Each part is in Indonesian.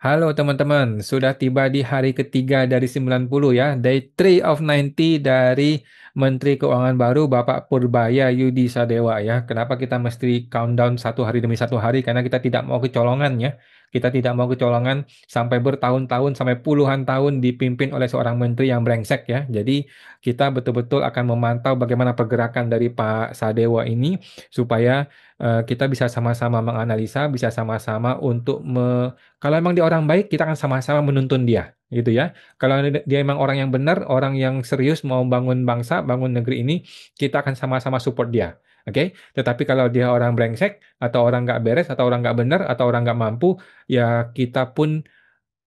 Halo teman-teman, sudah tiba di hari ketiga dari 90 ya, Day 3 of 90 dari Menteri Keuangan baru Bapak Purbaya Yudi Sadewa ya. Kenapa kita mesti countdown satu hari demi satu hari? Karena kita tidak mau kecolongan ya. Kita tidak mau kecolongan sampai bertahun-tahun, sampai puluhan tahun dipimpin oleh seorang menteri yang brengsek ya. Jadi kita betul-betul akan memantau bagaimana pergerakan dari Pak Sadewa ini supaya kita bisa sama-sama menganalisa, bisa sama-sama untuk kalau emang dia orang baik, kita akan sama-sama menuntun dia, gitu ya. Kalau dia emang orang yang benar, orang yang serius mau bangun bangsa, bangun negeri ini, kita akan sama-sama support dia. Oke, tetapi kalau dia orang brengsek, atau orang nggak beres, atau orang nggak benar, atau orang nggak mampu, ya kita pun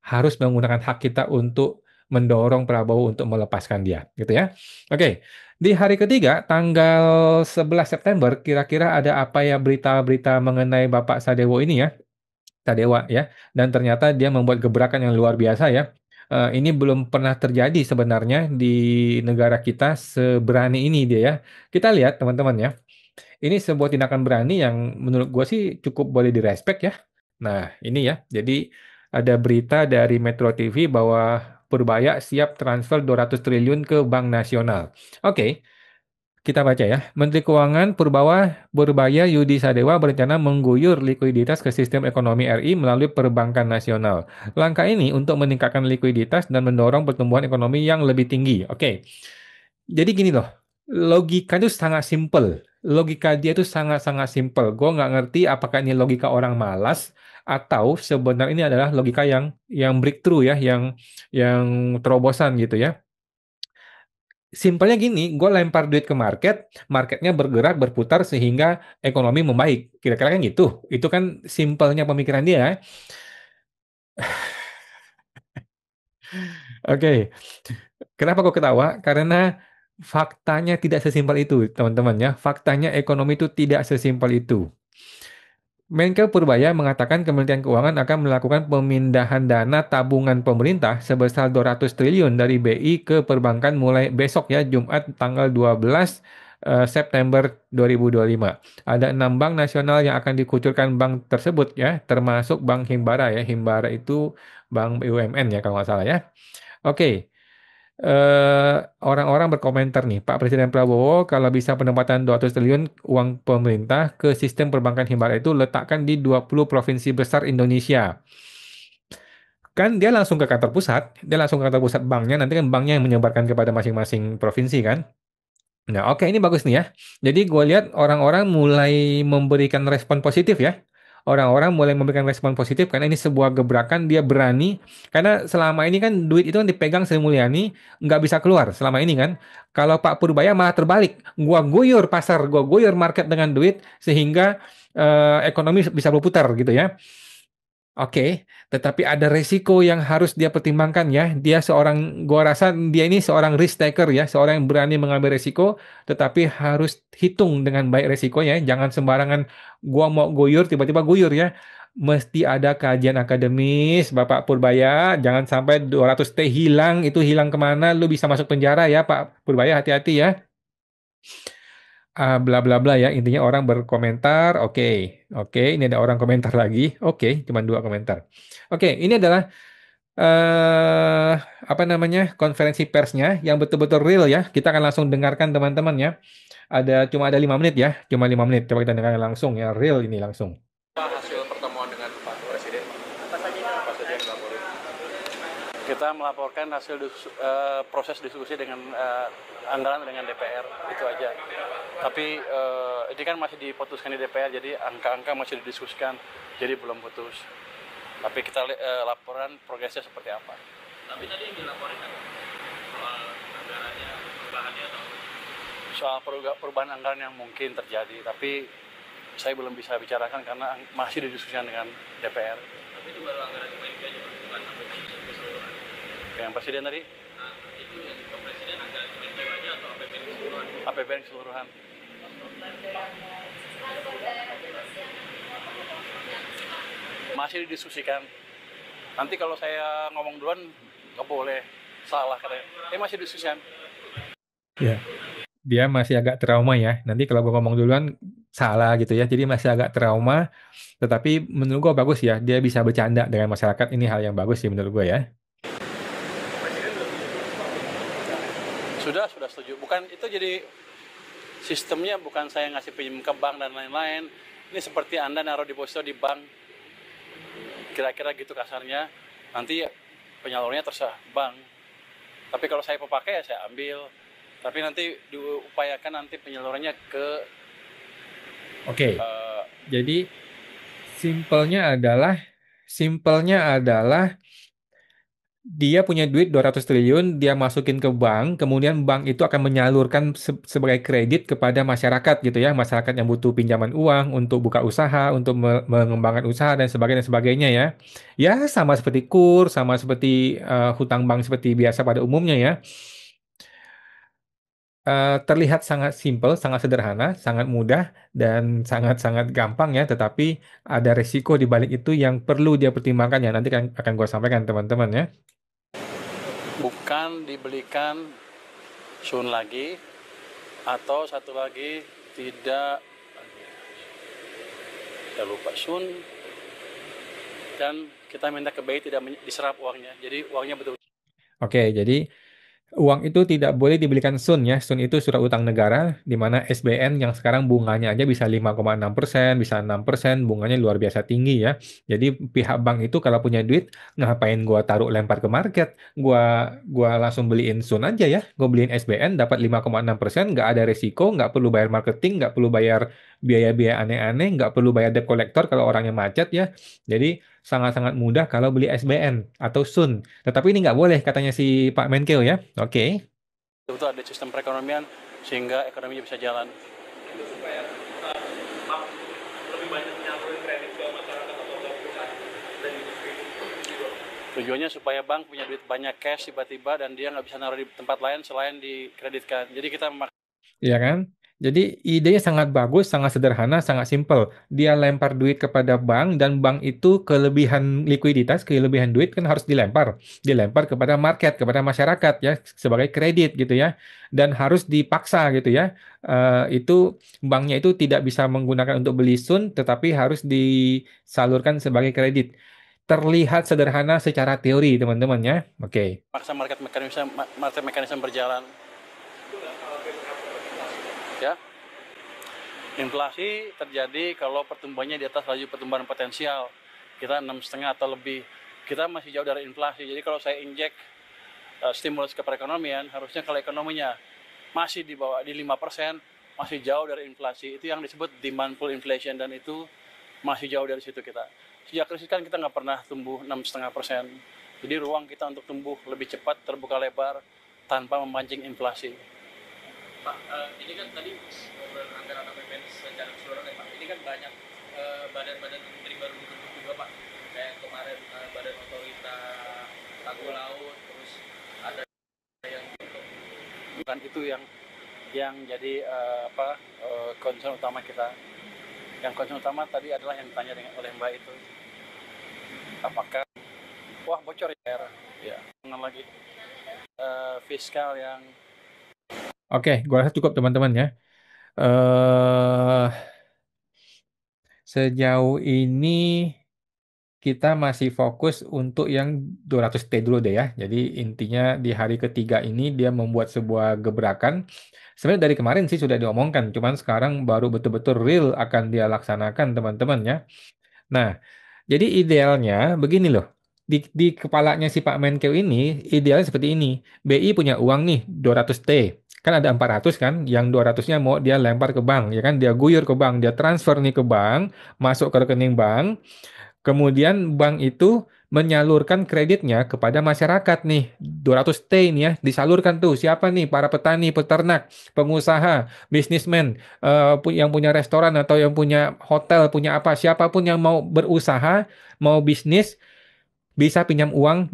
harus menggunakan hak kita untuk mendorong Prabowo untuk melepaskan dia, gitu ya. Oke, di hari ketiga, tanggal 11 September, kira-kira ada apa ya berita-berita mengenai Bapak Sadewo ini ya? Sadewa ya, dan ternyata dia membuat gebrakan yang luar biasa ya. Ini belum pernah terjadi sebenarnya di negara kita seberani ini dia ya. Kita lihat teman-teman ya, ini sebuah tindakan berani yang menurut gue sih cukup boleh direspek ya. Nah ini ya, jadi ada berita dari Metro TV bahwa Purbaya siap transfer 200 triliun ke Bank Nasional. Oke, kita baca ya. Menteri Keuangan Purbaya Yudi Sadewa berencana mengguyur likuiditas ke sistem ekonomi RI melalui perbankan nasional. Langkah ini untuk meningkatkan likuiditas dan mendorong pertumbuhan ekonomi yang lebih tinggi. Oke, jadi gini loh, logika itu sangat simpel. Logika dia itu sangat-sangat simpel. Gue nggak ngerti apakah ini logika orang malas atau sebenarnya ini adalah logika yang breakthrough ya, yang terobosan gitu ya. Simpelnya gini, gue lempar duit ke market, marketnya bergerak, berputar sehingga ekonomi membaik. Kira-kira kan gitu. Itu kan simpelnya pemikiran dia. Oke, kenapa kok ketawa? Karena faktanya tidak sesimpel itu, teman-teman ya. Faktanya ekonomi itu tidak sesimpel itu. Menko Purbaya mengatakan Kementerian Keuangan akan melakukan pemindahan dana tabungan pemerintah sebesar 200 triliun dari BI ke perbankan mulai besok ya, Jumat tanggal 12 September 2025. Ada 6 bank nasional yang akan dikucurkan bank tersebut ya, termasuk Bank Himbara ya. Himbara itu bank BUMN ya kalau nggak salah ya. Oke, eh, orang-orang berkomentar nih, Pak Presiden Prabowo kalau bisa penempatan 200 triliun uang pemerintah ke sistem perbankan Himbara itu letakkan di 20 provinsi besar Indonesia. Kan dia langsung ke kantor pusat, dia langsung ke kantor pusat banknya, nanti kan banknya yang menyebarkan kepada masing-masing provinsi kan. Nah, oke ini bagus nih ya. Jadi gue lihat orang-orang mulai memberikan respon positif ya. Orang-orang mulai memberikan respon positif karena ini sebuah gebrakan dia berani. Karena selama ini kan duit itu kan dipegang Sri Mulyani nggak bisa keluar selama ini kan. Kalau Pak Purbaya malah terbalik. Gua guyur pasar, gua guyur market dengan duit sehingga ekonomi bisa berputar gitu ya. Oke, tetapi ada resiko yang harus dia pertimbangkan ya. Gua rasa dia ini seorang risk taker ya, seorang yang berani mengambil resiko, tetapi harus hitung dengan baik resikonya. Jangan sembarangan gua mau guyur, tiba-tiba guyur ya. Mesti ada kajian akademis, Bapak Purbaya. Jangan sampai 200T hilang, itu hilang kemana, lu bisa masuk penjara ya, Pak Purbaya, hati-hati ya. Bla bla bla ya. Intinya orang berkomentar, oke, oke. Ini ada orang komentar lagi, oke, cuma 2 komentar. Oke, ini adalah eh apa namanya konferensi persnya yang betul-betul real ya. Kita akan langsung dengarkan teman-teman ya. Cuma ada 5 menit ya, cuma 5 menit. Coba kita dengarkan langsung ya, real ini langsung. Hasil pertemuan dengan Pak Presiden. Apa saja yang dilaporkan? Kita melaporkan hasil proses diskusi dengan anggaran dengan DPR, itu aja. Tapi ini kan masih diputuskan di DPR, jadi angka-angka masih didiskusikan, jadi belum putus. Tapi kita laporan progresnya seperti apa. Tapi tadi yang dilaporkan soal anggarannya, perubahannya atau soal perubahan anggaran yang mungkin terjadi, tapi saya belum bisa bicarakan karena masih didiskusikan dengan DPR. tapi itu baru anggaran PMK aja, bukan sampai keseluruhan. Yang presiden tadi? Nah, itu yang ke presiden anggaran PMK aja atau APBN keseluruhan? APBN keseluruhan. Masih didiskusikan. Nanti kalau saya ngomong duluan nggak boleh salah katanya. Masih didiskusikan. Ya, dia masih agak trauma ya. Nanti kalau gue ngomong duluan salah gitu ya. Jadi masih agak trauma. Tetapi menurut gue bagus ya. Dia bisa bercanda dengan masyarakat. Ini hal yang bagus sih menurut gue ya. Sudah setuju. Bukan itu jadi sistemnya bukan saya ngasih pinjam ke bank dan lain-lain. Ini seperti Anda naruh deposito di bank. Kira-kira gitu kasarnya. Nanti penyalurnya terserah bank. Tapi kalau saya pemakai ya saya ambil. Tapi nanti diupayakan nanti penyalurannya ke Oke. uh, Jadi simpelnya adalah simpelnya adalah dia punya duit 200 triliun, dia masukin ke bank, kemudian bank itu akan menyalurkan sebagai kredit kepada masyarakat gitu ya, masyarakat yang butuh pinjaman uang untuk buka usaha, untuk mengembangkan usaha dan sebagainya ya. Ya sama seperti KUR, sama seperti hutang bank seperti biasa pada umumnya ya. Terlihat sangat simpel, sangat sederhana, sangat mudah dan sangat-sangat gampang ya, tetapi ada resiko di balik itu yang perlu dia pertimbangkan ya. Nanti kan akan gue sampaikan teman-teman ya. bukan dibelikan Sun lagi, atau satu lagi tidak, ya lupa, Sun, dan kita minta ke BI tidak diserap uangnya. Jadi uangnya betul. Oke, jadi uang itu tidak boleh dibelikan Sun ya. Sun itu surat utang negara, di mana SBN yang sekarang bunganya aja bisa 5,6%, bisa 6%, bunganya luar biasa tinggi ya. Jadi pihak bank itu kalau punya duit, ngapain gua taruh lempar ke market? Gua langsung beliin Sun aja ya. Gua beliin SBN dapat 5,6%, nggak ada resiko, nggak perlu bayar marketing, nggak perlu bayar biaya-biaya aneh-aneh, nggak perlu bayar debt collector kalau orangnya macet ya. Jadi sangat-sangat mudah kalau beli SBN atau Sun. Tetapi ini nggak boleh katanya si Pak Menkeu ya. Oke. Betul ada sistem perekonomian sehingga ekonominya bisa jalan. Itu supaya bank lebih banyak menyalurin kredit ke masyarakat atau ke perusahaan dan industri gitu. Tujuannya supaya bank punya duit banyak cash tiba-tiba dan dia nggak bisa naruh di tempat lain selain dikreditkan. Jadi kita Iya kan? Jadi idenya sangat bagus, sangat sederhana, sangat simpel. Dia lempar duit kepada bank dan bank itu kelebihan likuiditas, kelebihan duit kan harus dilempar. Dilempar kepada market, kepada masyarakat ya sebagai kredit gitu ya. Dan harus dipaksa gitu ya. Itu banknya itu tidak bisa menggunakan untuk beli sun tetapi harus disalurkan sebagai kredit. Terlihat sederhana secara teori teman-teman ya. Oke. maksa market mekanisme berjalan. Ya, inflasi terjadi kalau pertumbuhannya di atas laju pertumbuhan potensial. Kita 6,5 atau lebih. Kita masih jauh dari inflasi. Jadi kalau saya injek stimulus ke perekonomian, harusnya kalau ekonominya masih di bawah di 5%, masih jauh dari inflasi. Itu yang disebut demand pull inflation dan itu masih jauh dari situ kita. Sejak krisis kan kita nggak pernah tumbuh 6,5%. Jadi ruang kita untuk tumbuh lebih cepat terbuka lebar tanpa memancing inflasi. Pak, ini kan tadi ngobrol anggaran APBN secara keseluruhan ya Pak. Ini kan banyak badan-badan menteri baru dibentuk juga Pak. Kayak kemarin Badan Otorita Tanggul Laut, terus ada yang Bukan itu yang jadi concern utama kita. Yang concern utama tadi adalah yang ditanya oleh Mbak itu. Apakah wah bocor ya? Jangan lagi fiskal yang Oke, gua rasa cukup teman-teman ya. eh Sejauh ini kita masih fokus untuk yang 200T dulu deh ya. Jadi intinya di hari ketiga ini dia membuat sebuah gebrakan. Sebenarnya dari kemarin sih sudah diomongkan, cuman sekarang baru betul-betul real akan dia laksanakan teman-teman ya. Nah, jadi idealnya begini loh. Di kepalanya si Pak Menkeu ini idealnya seperti ini. BI punya uang nih 200T. Kan ada 400 kan, yang 200-nya mau dia lempar ke bank, ya kan? Dia guyur ke bank, dia transfer nih ke bank, masuk ke rekening bank. Kemudian bank itu menyalurkan kreditnya kepada masyarakat nih. 200T ini ya, disalurkan tuh. Siapa nih? Para petani, peternak, pengusaha, bisnismen, yang punya restoran atau yang punya hotel, punya apa, siapapun yang mau berusaha, mau bisnis, bisa pinjam uang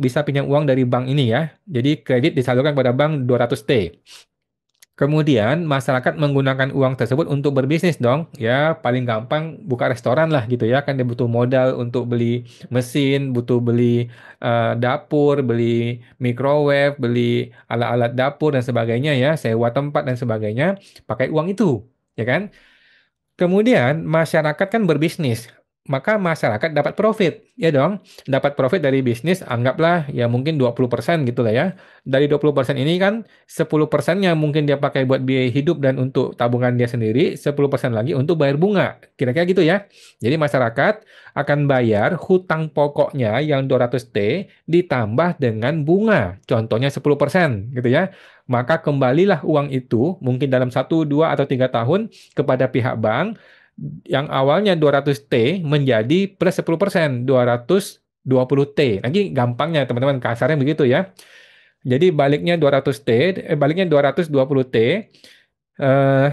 dari bank ini ya. Jadi kredit disalurkan kepada bank 200T. Kemudian masyarakat menggunakan uang tersebut untuk berbisnis dong. Ya, paling gampang buka restoran lah gitu ya. Kan dia butuh modal untuk beli mesin, butuh beli dapur, beli microwave, beli alat-alat dapur dan sebagainya ya, sewa tempat dan sebagainya, pakai uang itu, ya kan? Kemudian masyarakat kan berbisnis, maka masyarakat dapat profit, ya dong. Dapat profit dari bisnis, anggaplah ya mungkin 20% gitu lah ya. Dari 20% ini kan 10%-nya mungkin dia pakai buat biaya hidup dan untuk tabungan dia sendiri, 10% lagi untuk bayar bunga. Kira-kira gitu ya. Jadi masyarakat akan bayar hutang pokoknya yang 200T ditambah dengan bunga. Contohnya 10% gitu ya. Maka kembalilah uang itu mungkin dalam 1, 2, atau 3 tahun kepada pihak bank yang awalnya 200T menjadi plus 10%, 220T. Lagi gampangnya teman-teman, kasarnya begitu ya. Jadi baliknya 200T, baliknya 220T, eh,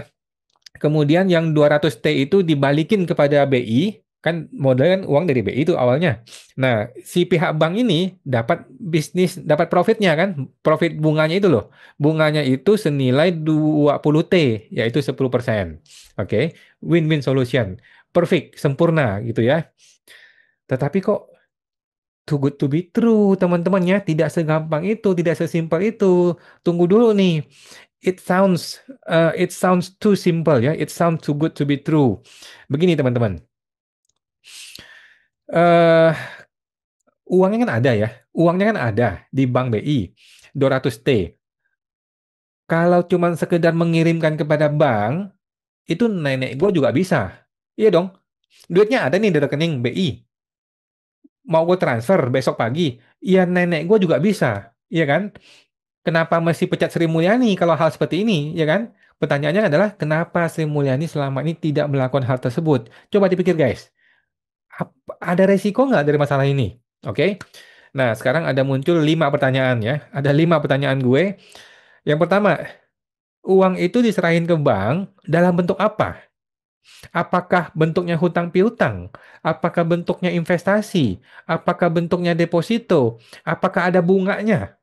kemudian yang 200T itu dibalikin kepada BI, kan modalnya kan uang dari BI itu awalnya. Nah, si pihak bank ini dapat bisnis, dapat profitnya kan, profit bunganya itu loh. Bunganya itu senilai 20T, yaitu 10%. Oke, win-win solution. Perfect, sempurna gitu ya. Tetapi kok too good to be true, teman-teman ya. Tidak segampang itu, tidak sesimpel itu. Tunggu dulu nih. It sounds too simple ya. It sounds too good to be true. Begini teman-teman. eh Uangnya kan ada ya. Uangnya kan ada di Bank BI. 200T. Kalau cuma sekedar mengirimkan kepada bank, itu nenek gue juga bisa. Iya dong. Duitnya ada nih di rekening BI. Mau gue transfer besok pagi. Iya nenek gue juga bisa. Iya kan? Kenapa mesti pecat Sri Mulyani kalau hal seperti ini, ya kan? Pertanyaannya adalah kenapa Sri Mulyani selama ini tidak melakukan hal tersebut? Coba dipikir guys, ada resiko nggak dari masalah ini? Oke, nah sekarang ada muncul 5 pertanyaan ya. Ada 5 pertanyaan gue. Yang pertama, uang itu diserahin ke bank dalam bentuk apa? Apakah bentuknya hutang piutang? Apakah bentuknya investasi? Apakah bentuknya deposito? Apakah ada bunganya?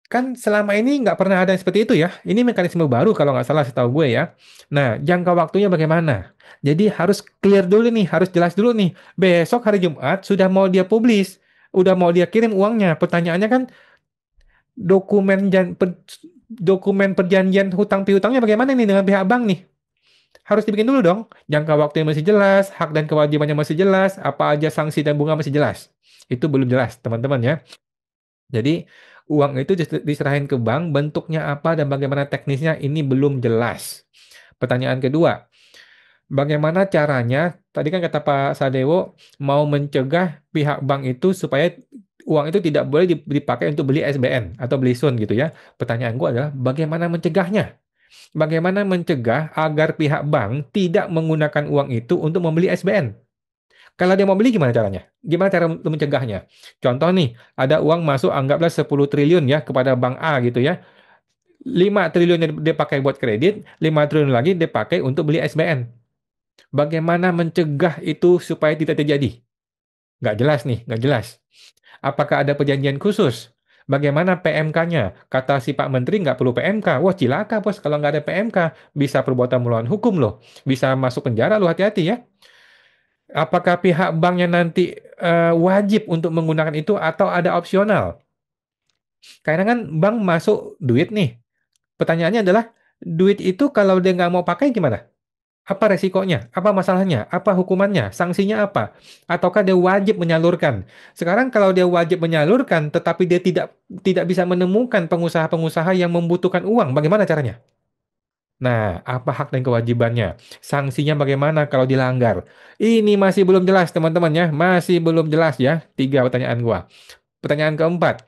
Kan selama ini nggak pernah ada yang seperti itu ya. Ini mekanisme baru kalau nggak salah setahu gue ya. Nah, jangka waktunya bagaimana? Jadi harus clear dulu nih, harus jelas dulu nih. Besok hari Jumat sudah mau dia publish, udah mau dia kirim uangnya. Pertanyaannya kan dokumen dokumen perjanjian hutang piutangnya bagaimana nih dengan pihak bank nih? Harus dibikin dulu dong. Jangka waktunya masih jelas, hak dan kewajibannya masih jelas, apa aja sanksi dan bunga masih jelas. Itu belum jelas, teman-teman ya. Jadi uang itu diserahin ke bank, bentuknya apa dan bagaimana teknisnya ini belum jelas. Pertanyaan kedua, bagaimana caranya? Tadi kan kata Pak Sadewo mau mencegah pihak bank itu supaya uang itu tidak boleh dipakai untuk beli SBN atau beli SUN gitu ya. Pertanyaan gua adalah bagaimana mencegahnya? Bagaimana mencegah agar pihak bank tidak menggunakan uang itu untuk membeli SBN? Kalau dia mau beli gimana caranya? Gimana cara mencegahnya? Contoh nih, ada uang masuk anggaplah 10 triliun ya kepada bank A gitu ya. 5 triliun yang dia pakai buat kredit, 5 triliun lagi dia pakai untuk beli SBN. Bagaimana mencegah itu supaya tidak terjadi? Nggak jelas nih, nggak jelas. Apakah ada perjanjian khusus? Bagaimana PMK-nya? Kata si Pak Menteri nggak perlu PMK. Wah cilaka bos kalau nggak ada PMK. Bisa perbuatan melawan hukum loh. Bisa masuk penjara loh, hati-hati ya. Apakah pihak banknya nanti wajib untuk menggunakan itu atau ada opsional? Karena kan bank masuk duit nih. Pertanyaannya adalah, duit itu kalau dia nggak mau pakai gimana? Apa resikonya? Apa masalahnya? Apa hukumannya? Sanksinya apa? Ataukah dia wajib menyalurkan? Sekarang kalau dia wajib menyalurkan, tetapi dia tidak tidak bisa menemukan pengusaha-pengusaha yang membutuhkan uang, bagaimana caranya? Nah, apa hak dan kewajibannya? Sanksinya bagaimana kalau dilanggar? Ini masih belum jelas, teman-teman ya. Masih belum jelas ya. 3 pertanyaan gua. Pertanyaan keempat.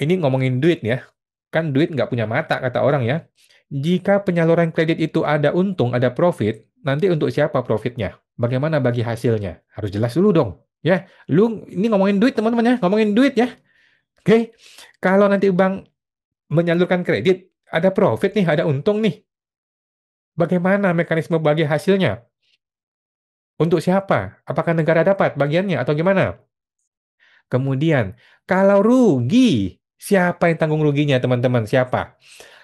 Ini ngomongin duit ya. Kan duit nggak punya mata, kata orang ya. Jika penyaluran kredit itu ada untung, ada profit, nanti untuk siapa profitnya? Bagaimana bagi hasilnya? Harus jelas dulu dong. Ya, lu ini ngomongin duit, teman-teman ya. Ngomongin duit ya. Oke. Kalau nanti bank menyalurkan kredit, ada profit nih, ada untung nih. Bagaimana mekanisme bagi hasilnya? Untuk siapa? Apakah negara dapat bagiannya atau gimana? Kemudian, kalau rugi, siapa yang tanggung ruginya, teman-teman? Siapa?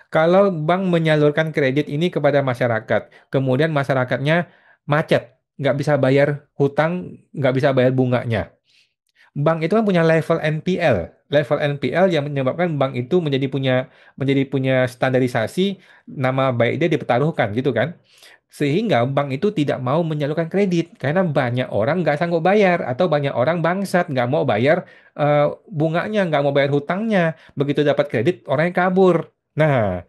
Kalau bank menyalurkan kredit ini kepada masyarakat, kemudian masyarakatnya macet, nggak bisa bayar hutang, nggak bisa bayar bunganya. bank itu kan punya level NPL. Level NPL yang menyebabkan bank itu menjadi punya standarisasi, nama baik dia dipertaruhkan gitu kan. Sehingga bank itu tidak mau menyalurkan kredit karena banyak orang nggak sanggup bayar atau banyak orang bangsat nggak mau bayar bunganya, nggak mau bayar hutangnya. Begitu dapat kredit, orangnya kabur. Nah,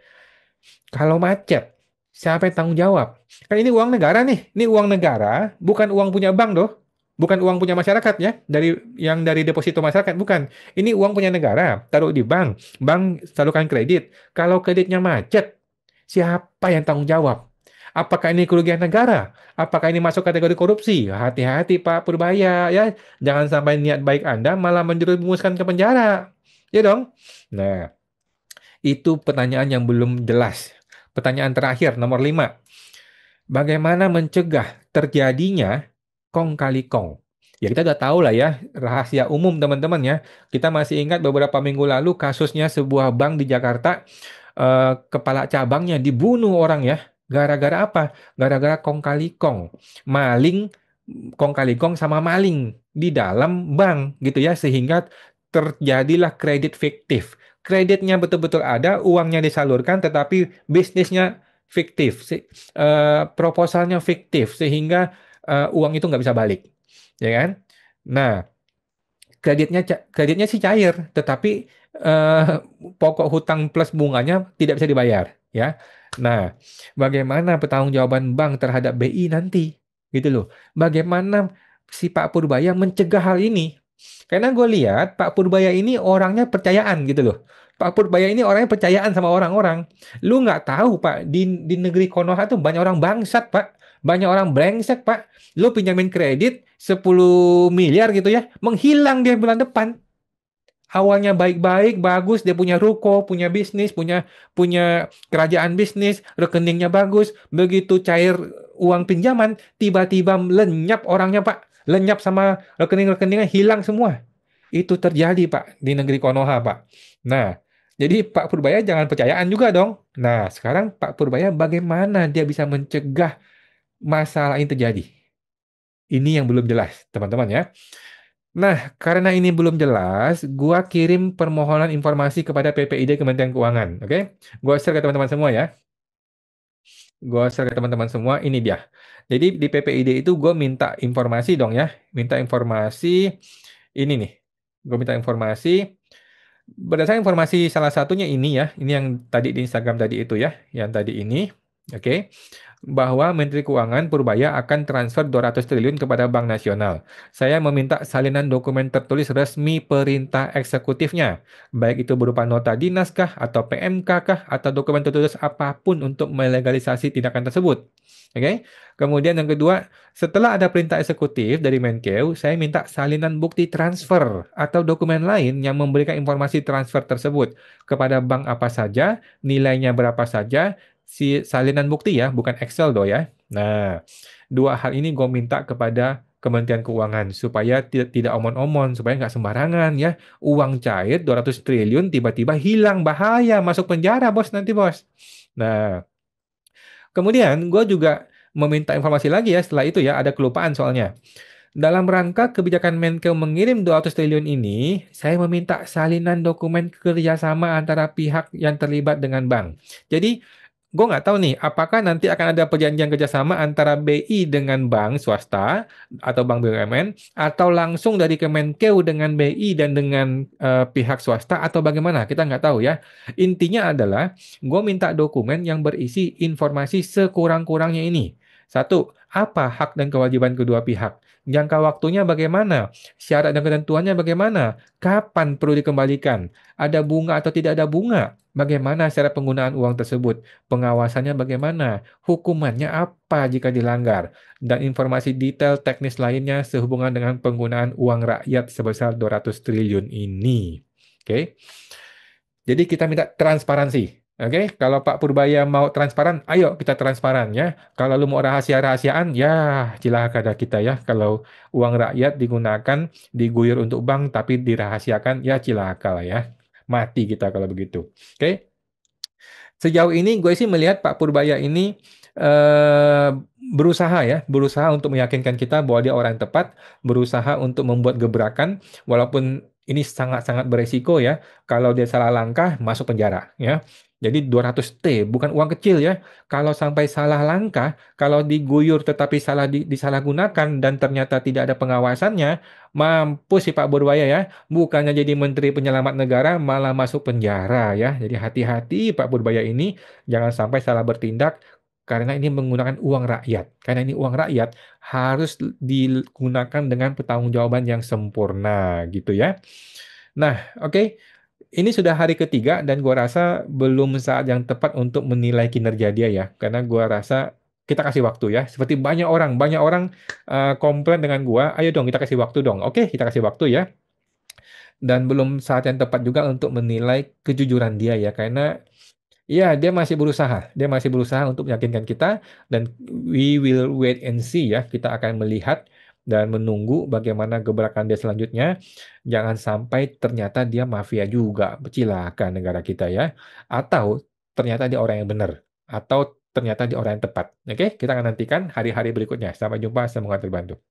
kalau macet, siapa yang tanggung jawab? Kan ini uang negara nih. Ini uang negara, bukan uang punya bank doh. Bukan uang punya masyarakat ya, dari deposito masyarakat bukan. Ini uang punya negara, taruh di bank. Bank salurkan kredit. Kalau kreditnya macet, siapa yang tanggung jawab? Apakah ini kerugian negara? Apakah ini masuk kategori korupsi? Hati-hati Pak Purbaya ya. Jangan sampai niat baik Anda malah menjerumuskan ke penjara. Ya dong? Nah, itu pertanyaan yang belum jelas. Pertanyaan terakhir, nomor 5. Bagaimana mencegah terjadinya kong kali kong? Ya kita udah tahu lah ya, rahasia umum teman-teman ya. Kita masih ingat beberapa minggu lalu kasusnya sebuah bank di Jakarta, kepala cabangnya dibunuh orang ya. Gara-gara apa? Gara-gara kong kali kong. Maling, kong kali kong sama maling di dalam bank gitu ya. Sehingga terjadilah kredit fiktif. Kreditnya betul-betul ada, uangnya disalurkan, tetapi bisnisnya fiktif, proposalnya fiktif, sehingga uang itu nggak bisa balik, ya kan? Nah, kreditnya sih cair, tetapi eh, pokok hutang plus bunganya tidak bisa dibayar, ya. Nah, bagaimana pertanggungjawaban bank terhadap BI nanti, gitu loh? Bagaimana si Pak Purbaya mencegah hal ini? Karena gue lihat Pak Purbaya ini orangnya percayaan gitu loh. Pak Purbaya ini orangnya percayaan sama orang-orang. Lu nggak tahu Pak, di negeri Konoha tuh banyak orang bangsat Pak. Banyak orang brengsek Pak. Lu pinjamin kredit 10 miliar gitu ya, menghilang dia bulan depan. Awalnya baik-baik, bagus, dia punya ruko, punya bisnis, punya punya kerajaan bisnis, rekeningnya bagus. Begitu cair uang pinjaman, tiba-tiba lenyap orangnya, Pak. Lenyap sama rekening-rekeningnya hilang semua. Itu terjadi, Pak, di negeri Konoha, Pak. Nah, jadi Pak Purbaya jangan percayaan juga dong. Nah, sekarang Pak Purbaya bagaimana dia bisa mencegah masalah ini terjadi? Ini yang belum jelas, teman-teman ya. Nah, karena ini belum jelas, gua kirim permohonan informasi kepada PPID Kementerian Keuangan, oke? Gua share ke teman-teman semua ya. Gua share ke teman-teman semua, ini dia. Jadi di PPID itu gue minta informasi dong ya. Minta informasi ini nih. Gue minta informasi berdasarkan informasi salah satunya ini ya. Ini yang tadi di Instagram tadi itu ya. Yang tadi ini, oke? Bahwa Menteri Keuangan Purbaya akan transfer 200 triliun kepada Bank Nasional. Saya meminta salinan dokumen tertulis resmi perintah eksekutifnya, baik itu berupa nota dinas kah, atau PMK kah, atau dokumen tertulis apapun untuk melegalisasi tindakan tersebut. Oke. Kemudian yang kedua, setelah ada perintah eksekutif dari Menkeu, saya minta salinan bukti transfer atau dokumen lain yang memberikan informasi transfer tersebut kepada bank apa saja, nilainya berapa saja, si salinan bukti ya, bukan Excel do ya. Nah, dua hal ini gue minta kepada Kementerian Keuangan supaya tidak omon-omon, supaya nggak sembarangan ya. Uang cair 200 triliun tiba-tiba hilang, bahaya, masuk penjara bos nanti bos. Nah, kemudian gue juga meminta informasi lagi ya setelah itu ya, ada kelupaan soalnya. Dalam rangka kebijakan Menkeu mengirim 200 triliun ini, saya meminta salinan dokumen kerjasama antara pihak yang terlibat dengan bank. Jadi, gue nggak tahu nih, apakah nanti akan ada perjanjian kerjasama antara BI dengan bank swasta atau bank BUMN, atau langsung dari Kemenkeu dengan BI dan dengan pihak swasta, atau bagaimana? Kita nggak tahu ya. Intinya adalah, gue minta dokumen yang berisi informasi sekurang-kurangnya ini. Satu, apa hak dan kewajiban kedua pihak? Jangka waktunya bagaimana? Syarat dan ketentuannya bagaimana? Kapan perlu dikembalikan? Ada bunga atau tidak ada bunga? Bagaimana syarat penggunaan uang tersebut? Pengawasannya bagaimana? Hukumannya apa jika dilanggar? Dan informasi detail teknis lainnya sehubungan dengan penggunaan uang rakyat sebesar 200 triliun ini. Oke. Jadi kita minta transparansi. Oke, kalau Pak Purbaya mau transparan, ayo kita transparan ya. Kalau lu mau rahasia-rahasiaan, ya cilaka dah kita ya. Kalau uang rakyat digunakan, diguyur untuk bank, tapi dirahasiakan, ya cilaka lah ya. Mati kita kalau begitu. Oke, sejauh ini gue sih melihat Pak Purbaya ini eh, berusaha ya, berusaha untuk meyakinkan kita bahwa dia orang yang tepat, berusaha untuk membuat gebrakan, walaupun ini sangat-sangat beresiko ya. Kalau dia salah langkah, masuk penjara ya. Jadi 200T bukan uang kecil ya. Kalau sampai salah langkah, kalau diguyur tetapi salah disalahgunakan dan ternyata tidak ada pengawasannya, mampus si Pak Burbaya ya. Bukannya jadi Menteri Penyelamat Negara, malah masuk penjara ya. Jadi hati-hati Pak Burbaya ini, jangan sampai salah bertindak karena ini menggunakan uang rakyat. Karena ini uang rakyat harus digunakan dengan pertanggungjawaban yang sempurna gitu ya. Nah, oke. Ini sudah hari ketiga dan gua rasa belum saat yang tepat untuk menilai kinerja dia ya. Karena gua rasa kita kasih waktu ya. Seperti banyak orang komplain dengan gua, ayo dong kita kasih waktu dong. Oke, kita kasih waktu ya. Dan belum saat yang tepat juga untuk menilai kejujuran dia ya. Karena ya, dia masih berusaha. Dia masih berusaha untuk meyakinkan kita dan we will wait and see ya. Kita akan melihat dan menunggu bagaimana gebrakan dia selanjutnya. Jangan sampai ternyata dia mafia juga, celaka negara kita ya. Atau ternyata dia orang yang benar. Atau ternyata dia orang yang tepat. Oke, kita akan nantikan hari-hari berikutnya. Sampai jumpa, semoga terbantu.